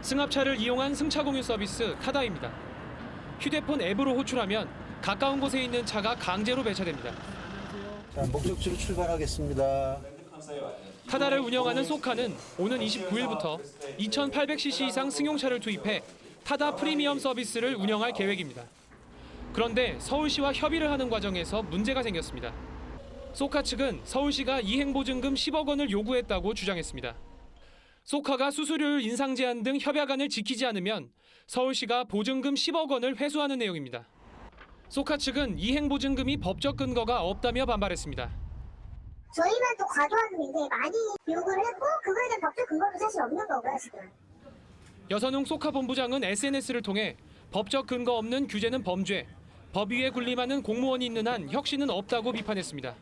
승합차를 이용한 승차 공유 서비스 타다입니다. 휴대폰 앱으로 호출하면 가까운 곳에 있는 차가 강제로 배차됩니다. 자, 목적지로 출발하겠습니다. 타다를 운영하는 소카는 오는 29일부터 2,800cc 이상 승용차를 투입해 타다 프리미엄 서비스를 운영할 계획입니다. 그런데 서울시와 협의를 하는 과정에서 문제가 생겼습니다. 소카 측은 서울시가 이행보증금 10억 원을 요구했다고 주장했습니다. 소카가 수수료율 인상 제한 등 협약안을 지키지 않으면 서울시가 보증금 10억 원을 회수하는 내용입니다. 소카 측은 이행보증금이 법적 근거가 없다며 반발했습니다. 저희는 또 과도하게 굉장히 많이 요구를 했고 그거에 대한 법적 근거도 사실 없는 거고요, 지금. 여선웅 소카 본부장은 SNS를 통해 법적 근거 없는 규제는 범죄, 법 위에 군림하는 공무원이 있는 한 혁신은 없다고 비판했습니다.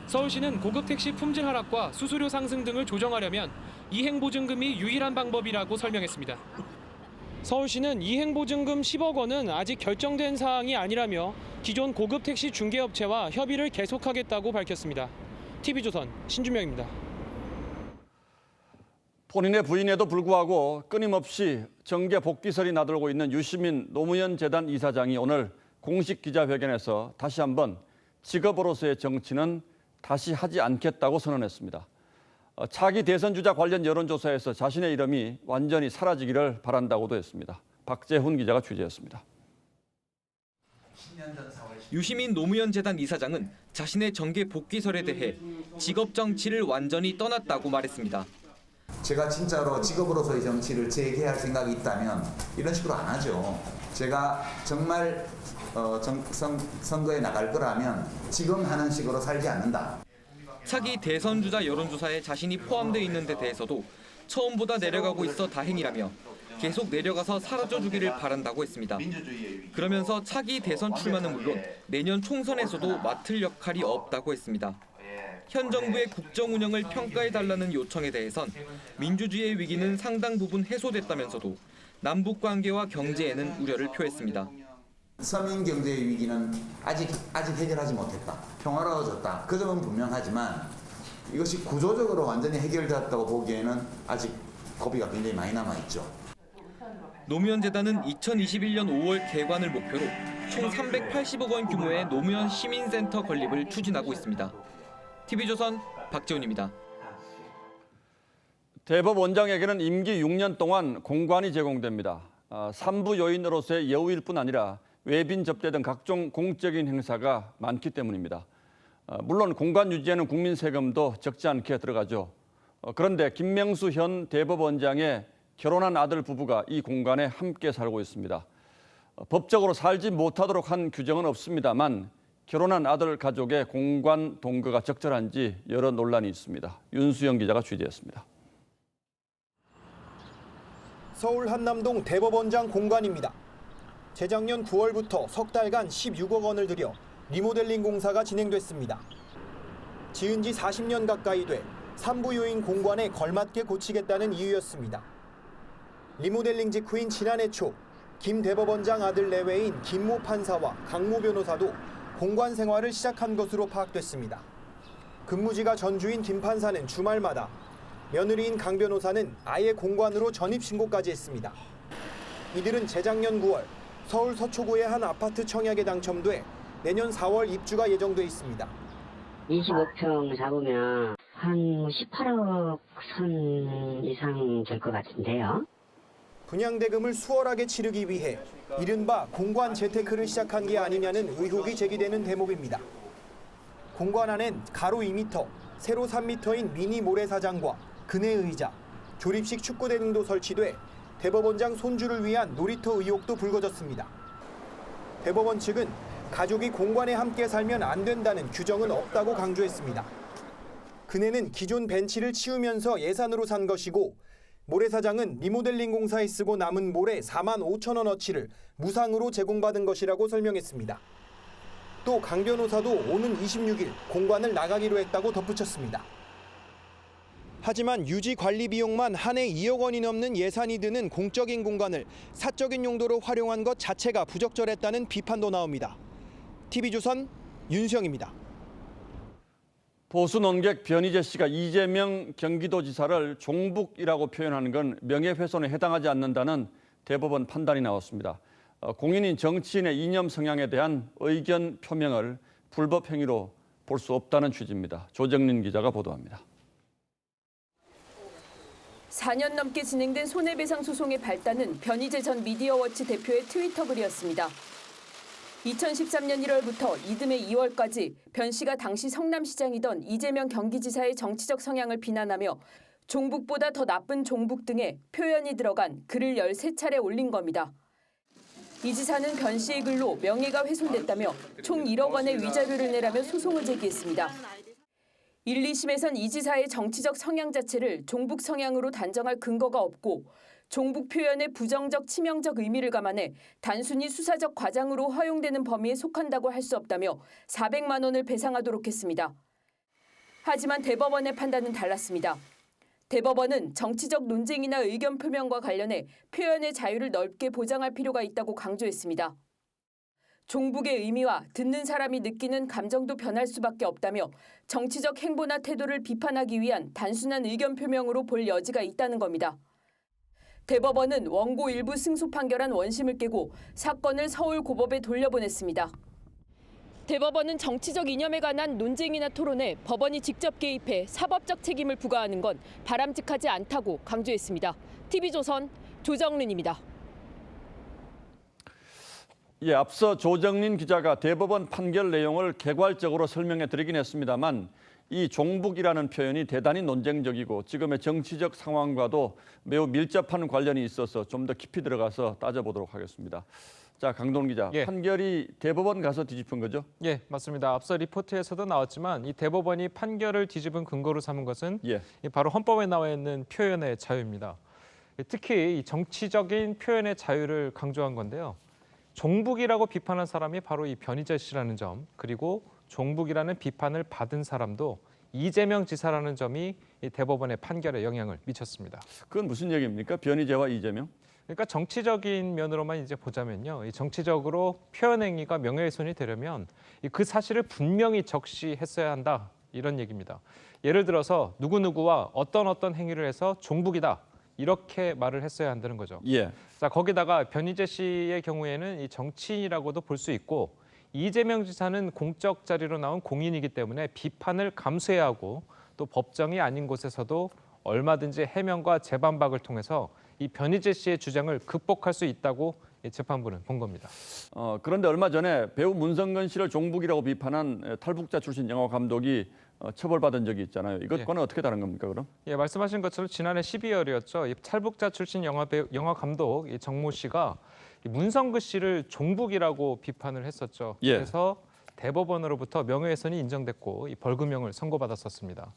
서울시는 고급 택시 품질 하락과 수수료 상승 등을 조정하려면 이행보증금이 유일한 방법이라고 설명했습니다. 서울시는 이행보증금 10억 원은 아직 결정된 사항이 아니라며 기존 고급 택시 중개업체와 협의를 계속하겠다고 밝혔습니다. TV조선 신준명입니다. 본인의 부인에도 불구하고 끊임없이 정계 복귀설이 나돌고 있는 유시민 노무현 재단 이사장이 오늘 공식 기자회견에서 다시 한번 직업으로서의 정치는 다시 하지 않겠다고 선언했습니다. 차기 대선 주자 관련 여론조사에서 자신의 이름이 완전히 사라지기를 바란다고도 했습니다. 박재훈 기자가 취재했습니다. 유시민 노무현 재단 이사장은 자신의 정계 복귀설에 대해 직업 정치를 완전히 떠났다고 말했습니다. 제가 진짜로 직업으로서의 정치를 재개할 생각이 있다면 이런 식으로 안 하죠. 제가 정말 선거에 나갈 거라면 지금 하는 식으로 살지 않는다. 차기 대선 주자 여론조사에 자신이 포함되어 있는 데 대해서도 처음보다 내려가고 있어 다행이라며 계속 내려가서 사라져주기를 바란다고 했습니다. 그러면서 차기 대선 출마는 물론 내년 총선에서도 맡을 역할이 없다고 했습니다. 현 정부의 국정 운영을 평가해달라는 요청에 대해선 민주주의의 위기는 상당 부분 해소됐다면서도 남북 관계와 경제에는 우려를 표했습니다. 서민 경제의 위기는 아직 해결하지 못했다. 평화로워졌다. 그 점은 분명하지만 이것이 구조적으로 완전히 해결되었다고 보기에는 아직 고비가 굉장히 많이 남아있죠. 노무현 재단은 2021년 5월 개관을 목표로 총 380억 원 규모의 노무현 시민센터 건립을 추진하고 있습니다. TV조선 박재훈입니다. 대법원장에게는 임기 6년 동안 공관이 제공됩니다. 산부 요인으로서의 예우일 뿐 아니라 외빈 접대 등 각종 공적인 행사가 많기 때문입니다. 물론 공관 유지에는 국민 세금도 적지 않게 들어가죠. 그런데 김명수 현 대법원장의 결혼한 아들 부부가 이 공간에 함께 살고 있습니다. 법적으로 살지 못하도록 한 규정은 없습니다만 결혼한 아들 가족의 공관 동거가 적절한지 여러 논란이 있습니다. 윤수영 기자가 취재했습니다. 서울 한남동 대법원장 공관입니다. 재작년 9월부터 석 달간 16억 원을 들여 리모델링 공사가 진행됐습니다. 지은 지 40년 가까이 돼 산부요인 공관에 걸맞게 고치겠다는 이유였습니다. 리모델링 직후인 지난해 초 김 대법원장 아들 내외인 김모 판사와 강모 변호사도 공관 생활을 시작한 것으로 파악됐습니다. 근무지가 전주인 김 판사는 주말마다, 며느리인 강 변호사는 아예 공관으로 전입신고까지 했습니다. 이들은 재작년 9월 서울 서초구의 한 아파트 청약에 당첨돼 내년 4월 입주가 예정돼 있습니다. 25평 잡으면 한 18억 선 이상 될 것 같은데요. 분양대금을 수월하게 치르기 위해 이른바 공관 재테크를 시작한 게 아니냐는 의혹이 제기되는 대목입니다. 공관 안엔 가로 2m, 세로 3m인 미니 모래사장과 그네 의자, 조립식 축구대 등도 설치돼 대법원장 손주를 위한 놀이터 의혹도 불거졌습니다. 대법원 측은 가족이 공관에 함께 살면 안 된다는 규정은 없다고 강조했습니다. 그네는 기존 벤치를 치우면서 예산으로 산 것이고 모래사장은 리모델링 공사에 쓰고 남은 모래 4만 5천 원어치를 무상으로 제공받은 것이라고 설명했습니다. 또 강 변호사도 오는 26일 공관을 나가기로 했다고 덧붙였습니다. 하지만 유지 관리 비용만 한 해 2억 원이 넘는 예산이 드는 공적인 공간을 사적인 용도로 활용한 것 자체가 부적절했다는 비판도 나옵니다. TV조선 윤수영입니다. 보수 논객 변희재 씨가 이재명 경기도지사를 종북이라고 표현하는 건 명예훼손에 해당하지 않는다는 대법원 판단이 나왔습니다. 공인인 정치인의 이념 성향에 대한 의견 표명을 불법 행위로 볼 수 없다는 취지입니다. 조정린 기자가 보도합니다. 4년 넘게 진행된 손해배상 소송의 발단은 변희재 전 미디어워치 대표의 트위터 글이었습니다. 2013년 1월부터 이듬해 2월까지 변 씨가 당시 성남시장이던 이재명 경기지사의 정치적 성향을 비난하며 종북보다 더 나쁜 종북 등의 표현이 들어간 글을 13차례 올린 겁니다. 이 지사는 변 씨의 글로 명예가 훼손됐다며 총 1억 원의 위자료를 내라며 소송을 제기했습니다. 1, 2심에선 이 지사의 정치적 성향 자체를 종북 성향으로 단정할 근거가 없고 종북 표현의 부정적 치명적 의미를 감안해 단순히 수사적 과장으로 허용되는 범위에 속한다고 할 수 없다며 400만 원을 배상하도록 했습니다. 하지만 대법원의 판단은 달랐습니다. 대법원은 정치적 논쟁이나 의견 표명과 관련해 표현의 자유를 넓게 보장할 필요가 있다고 강조했습니다. 종북의 의미와 듣는 사람이 느끼는 감정도 변할 수밖에 없다며 정치적 행보나 태도를 비판하기 위한 단순한 의견 표명으로 볼 여지가 있다는 겁니다. 대법원은 원고 일부 승소 판결한 원심을 깨고 사건을 서울고법에 돌려보냈습니다. 대법원은 정치적 이념에 관한 논쟁이나 토론에 법원이 직접 개입해 사법적 책임을 부과하는 건 바람직하지 않다고 강조했습니다. TV조선 조정린입니다. 예, 앞서 조정린 기자가 대법원 판결 내용을 개괄적으로 설명해 드리긴 했습니다만 이 종북이라는 표현이 대단히 논쟁적이고 지금의 정치적 상황과도 매우 밀접한 관련이 있어서 좀 더 깊이 들어가서 따져보도록 하겠습니다. 자, 강동원 기자, 판결이 대법원 가서 뒤집힌 거죠? 예, 맞습니다. 앞서 리포트에서도 나왔지만 이 대법원이 판결을 뒤집은 근거로 삼은 것은 바로 헌법에 나와 있는 표현의 자유입니다. 특히 이 정치적인 표현의 자유를 강조한 건데요. 종북이라고 비판한 사람이 바로 이 변희재 씨라는 점, 그리고 종북이라는 비판을 받은 사람도 이재명 지사라는 점이 이 대법원의 판결에 영향을 미쳤습니다. 그건 무슨 얘기입니까? 변희재와 이재명? 그러니까 정치적인 면으로만 이제 보자면요, 이 정치적으로 표현 행위가 명예훼손이 되려면 그 사실을 분명히 적시했어야 한다, 이런 얘기입니다. 예를 들어서 누구누구와 어떤 행위를 해서 종북이다, 이렇게 말을 했어야 한다는 거죠. 자, 거기다가 변희재 씨의 경우에는 이 정치인이라고도 볼 수 있고 이재명 지사는 공적 자리로 나온 공인이기 때문에 비판을 감수해야 하고 또 법정이 아닌 곳에서도 얼마든지 해명과 재반박을 통해서 이 변희재 씨의 주장을 극복할 수 있다고 재판부는 본 겁니다. 그런데 얼마 전에 배우 문성근 씨를 종북이라고 비판한 탈북자 출신 영화 감독이 처벌받은 적이 있잖아요. 이것과는 어떻게 다른 겁니까, 그럼? 예, 말씀하신 것처럼 지난해 12월이었죠. 이 탈북자 출신 영화 감독 정모 씨가 문성근 씨를 종북이라고 비판을 했었죠. 그래서 대법원으로부터 명예훼손이 인정됐고 이 벌금형을 선고받았었습니다.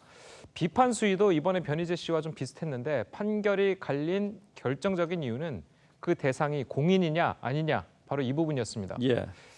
비판 수위도 이번에 변희재 씨와 좀 비슷했는데 판결이 갈린 결정적인 이유는 그 대상이 공인이냐 아니냐, 바로 이 부분이었습니다.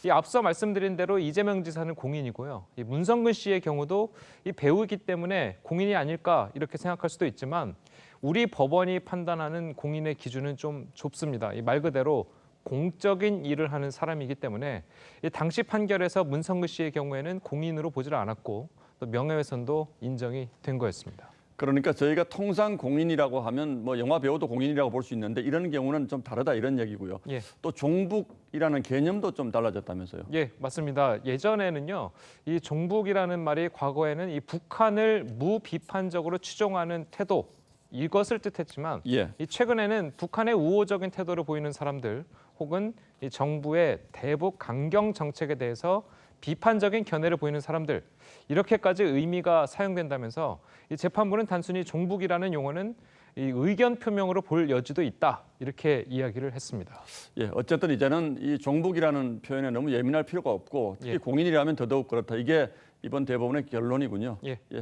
이 앞서 말씀드린 대로 이재명 지사는 공인이고요. 이 문성근 씨의 경우도 이 배우이기 때문에 공인이 아닐까 이렇게 생각할 수도 있지만 우리 법원이 판단하는 공인의 기준은 좀 좁습니다. 이 말 그대로 공적인 일을 하는 사람이기 때문에 이 당시 판결에서 문성근 씨의 경우에는 공인으로 보질 않았고 또 명예훼손도 인정이 된 거였습니다. 그러니까 저희가 통상 공인이라고 하면 뭐 영화 배우도 공인이라고 볼 수 있는데 이런 경우는 좀 다르다, 이런 얘기고요. 또 종북이라는 개념도 좀 달라졌다면서요? 예, 맞습니다. 예전에는요, 이 종북이라는 말이 과거에는 이 북한을 무비판적으로 추종하는 태도, 이것을 뜻했지만 이 최근에는 북한의 우호적인 태도를 보이는 사람들 혹은 이 정부의 대북 강경 정책에 대해서 비판적인 견해를 보이는 사람들, 이렇게까지 의미가 사용된다면서 이 재판부는 단순히 종북이라는 용어는 이 의견 표명으로 볼 여지도 있다, 이렇게 이야기를 했습니다. 예, 어쨌든 이제는 이 종북이라는 표현에 너무 예민할 필요가 없고 특히 공인이라면 더더욱 그렇다. 이게 이번 대법원의 결론이군요.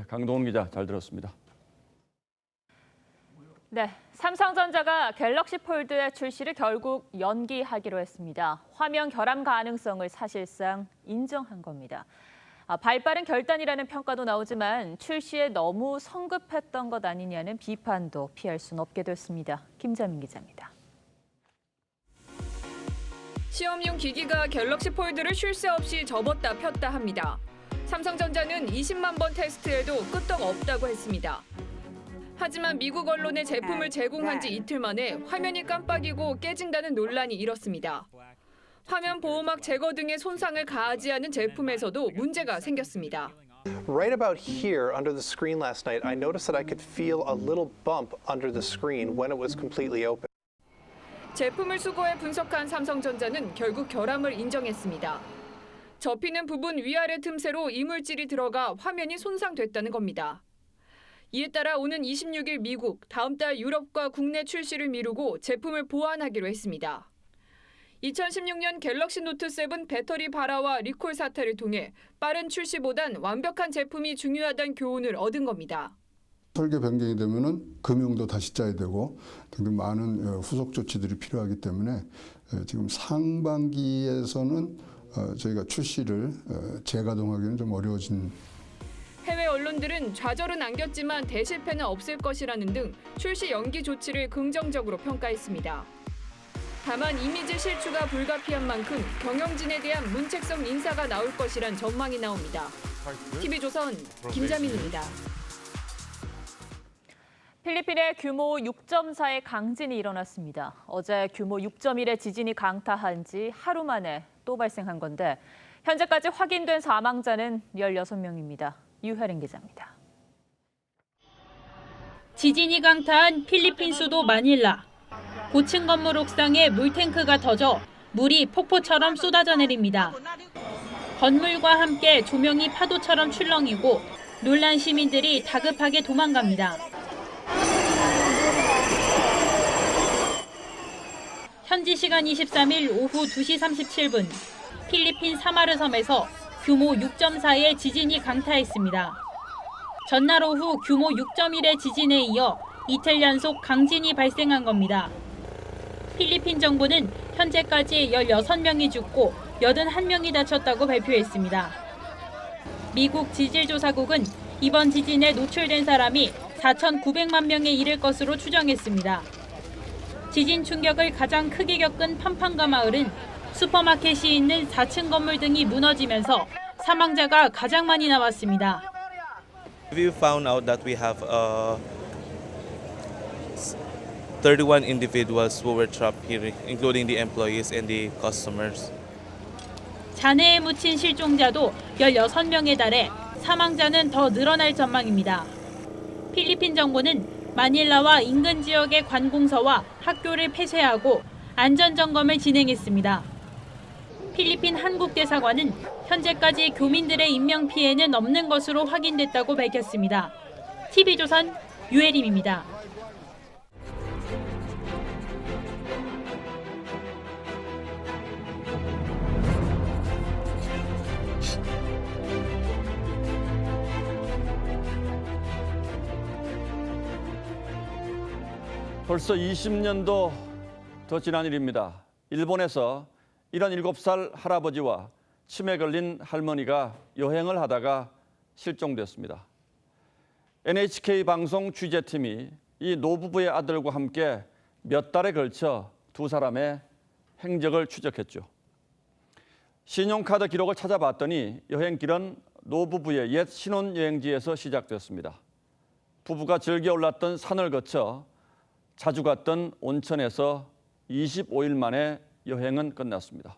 강동원 기자, 잘 들었습니다. 네, 삼성전자가 갤럭시 폴드의 출시를 결국 연기하기로 했습니다. 화면 결함 가능성을 사실상 인정한 겁니다. 발빠른 결단이라는 평가도 나오지만 출시에 너무 성급했던 것 아니냐는 비판도 피할 수는 없게 됐습니다. 김자민 기자입니다. 시험용 기기가 갤럭시 폴드를 쉴 새 없이 접었다 폈다 합니다. 삼성전자는 20만 번 테스트해도 끄떡없다고 했습니다. 하지만 미국 언론에 제품을 제공한 지 이틀 만에 화면이 깜빡이고 깨진다는 논란이 일었습니다. 화면 보호막 제거 등의 손상을 가하지 않은 제품에서도 문제가 생겼습니다. Right about here under the screen last night, I noticed that I could feel a little bump under the screen when it was completely open. 제품을 수거해 분석한 삼성전자는 결국 결함을 인정했습니다. 접히는 부분 위아래 틈새로 이물질이 들어가 화면이 손상됐다는 겁니다. 이에 따라 오는 26일 미국, 다음 달 유럽과 국내 출시를 미루고 제품을 보완하기로 했습니다. 2016년 갤럭시 노트 7 배터리 발화와 리콜 사태를 통해 빠른 출시보단 완벽한 제품이 중요하다는 교훈을 얻은 겁니다. 설계 변경이 되면은 금융도 다시 짜야 되고 등등 많은 후속 조치들이 필요하기 때문에 지금 상반기에서는 저희가 출시를 재가동하기는 좀 어려워진. 해외 언론들은 좌절은 안겼지만 대실패는 없을 것이라는 등 출시 연기 조치를 긍정적으로 평가했습니다. 다만 이미지 실추가 불가피한 만큼 경영진에 대한 문책성 인사가 나올 것이란 전망이 나옵니다. TV조선 김자민입니다. 필리핀에 규모 6.4의 강진이 일어났습니다. 어제 규모 6.1의 지진이 강타한 지 하루 만에 또 발생한 건데 현재까지 확인된 사망자는 16명입니다. 유혜린 기자입니다. 지진이 강타한 필리핀 수도 마닐라. 고층 건물 옥상에 물탱크가 터져 물이 폭포처럼 쏟아져 내립니다. 건물과 함께 조명이 파도처럼 출렁이고 놀란 시민들이 다급하게 도망갑니다. 현지 시간 23일 오후 2시 37분, 필리핀 사마르 섬에서 규모 6.4의 지진이 강타했습니다. 전날 오후 규모 6.1의 지진에 이어 이틀 연속 강진이 발생한 겁니다. 필리핀 정부는 현재까지 16명이 죽고 81명이 다쳤다고 발표했습니다. 미국 지질조사국은 이번 지진에 노출된 사람이 4,900만 명에 이를 것으로 추정했습니다. 지진 충격을 가장 크게 겪은 팜판가 마을은 슈퍼마켓이 있는 4층 건물 등이 무너지면서 사망자가 가장 많이 나왔습니다. We found out that we have 31 individuals who were trapped here, including the employees and the customers. 잔해에 묻힌 실종자도 16명에 달해 사망자는 더 늘어날 전망입니다. 필리핀 정부는 마닐라와 인근 지역의 관공서와 학교를 폐쇄하고 안전점검을 진행했습니다. 필리핀 한국대사관은 현재까지 교민들의 인명피해는 없는 것으로 확인됐다고 밝혔습니다. TV조선 유혜림입니다. 벌써 20년도 더 지난 일입니다. 일본에서 77살 할아버지와 치매 걸린 할머니가 여행을 하다가 실종됐습니다. NHK 방송 취재팀이 이 노부부의 아들과 함께 몇 달에 걸쳐 두 사람의 행적을 추적했죠. 신용카드 기록을 찾아봤더니 여행길은 노부부의 옛 신혼여행지에서 시작됐습니다. 부부가 즐겨 올랐던 산을 거쳐 자주 갔던 온천에서 25일 만에 여행은 끝났습니다.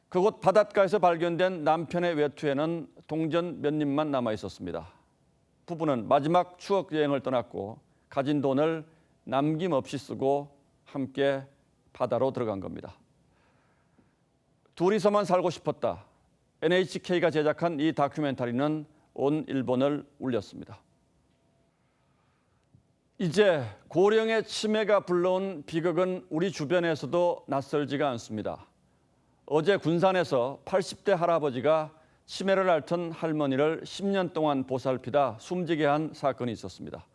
그곳 바닷가에서 발견된 남편의 외투에는 동전 몇 립만 남아 있었습니다. 부부는 마지막 추억 여행을 떠났고 가진 돈을 남김없이 쓰고 함께 바다로 들어간 겁니다. 둘이서만 살고 싶었다. NHK가 제작한 이 다큐멘터리는 온 일본을 울렸습니다. 이제 고령의 치매가 불러온 비극은 우리 주변에서도 낯설지가 않습니다. 어제 군산에서 80대 할아버지가 치매를 앓던 할머니를 10년 동안 보살피다 숨지게 한 사건이 있었습니다.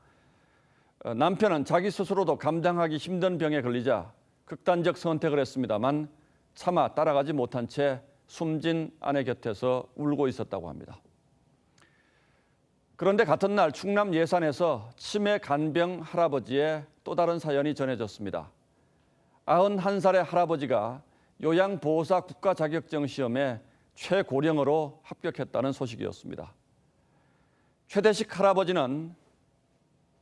남편은 자기 스스로도 감당하기 힘든 병에 걸리자 극단적 선택을 했습니다만 차마 따라가지 못한 채 숨진 아내 곁에서 울고 있었다고 합니다. 그런데 같은 날 충남 예산에서 치매 간병 할아버지의 또 다른 사연이 전해졌습니다. 91살의 할아버지가 요양보호사 국가 자격증 시험에 최고령으로 합격했다는 소식이었습니다. 최대식 할아버지는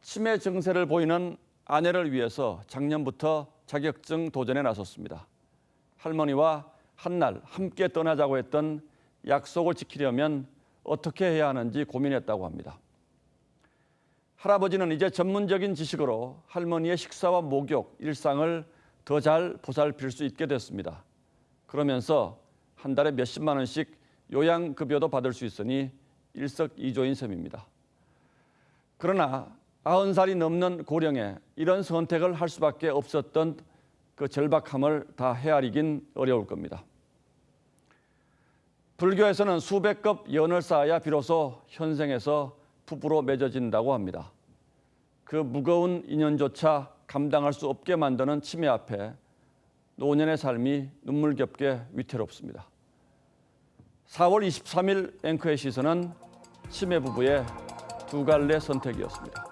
치매 증세를 보이는 아내를 위해서 작년부터 자격증 도전에 나섰습니다. 할머니와 한날 함께 떠나자고 했던 약속을 지키려면 어떻게 해야 하는지 고민했다고 합니다. 할아버지는 이제 전문적인 지식으로 할머니의 식사와 목욕, 일상을 더 잘 보살필 수 있게 됐습니다. 그러면서 한 달에 몇십만 원씩 요양급여도 받을 수 있으니 일석이조인 셈입니다. 그러나 90살이 넘는 고령에 이런 선택을 할 수밖에 없었던 그 절박함을 다 헤아리긴 어려울 겁니다. 불교에서는 수백 겁 연을 쌓아야 비로소 현생에서 부부로 맺어진다고 합니다. 그 무거운 인연조차 감당할 수 없게 만드는 치매 앞에 노년의 삶이 눈물겹게 위태롭습니다. 4월 23일 앵커의 시선은 치매 부부의 두 갈래 선택이었습니다.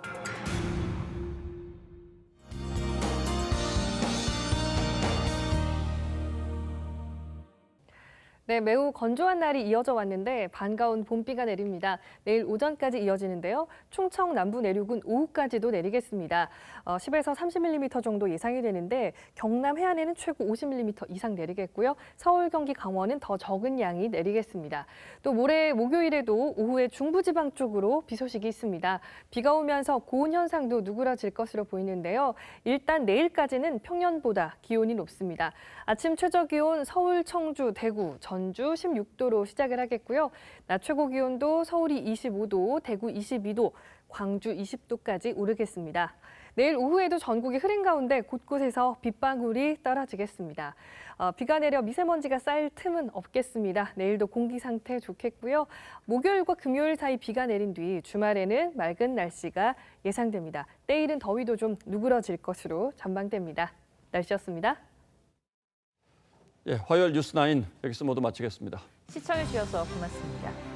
네, 매우 건조한 날이 이어져 왔는데 반가운 봄비가 내립니다. 내일 오전까지 이어지는데요. 충청 남부 내륙은 오후까지도 내리겠습니다. 10에서 30mm 정도 예상이 되는데 경남 해안에는 최고 50mm 이상 내리겠고요. 서울, 경기, 강원은 더 적은 양이 내리겠습니다. 또 모레 목요일에도 오후에 중부지방 쪽으로 비 소식이 있습니다. 비가 오면서 고온 현상도 누그러질 것으로 보이는데요. 일단 내일까지는 평년보다 기온이 높습니다. 아침 최저 기온 서울, 청주, 대구, 전주 16도로 시작을 하겠고요. 낮 최고 기온도 서울이 25도, 대구 22도, 광주 20도까지 오르겠습니다. 내일 오후에도 전국이 흐린 가운데 곳곳에서 빗방울이 떨어지겠습니다. 비가 내려 미세먼지가 쌓일 틈은 없겠습니다. 내일도 공기 상태 좋겠고요. 목요일과 금요일 사이 비가 내린 뒤 주말에는 맑은 날씨가 예상됩니다. 때이른 더위도 좀 누그러질 것으로 전망됩니다. 날씨였습니다. 예, 화요일 뉴스9 여기서 모두 마치겠습니다. 시청해주셔서 고맙습니다.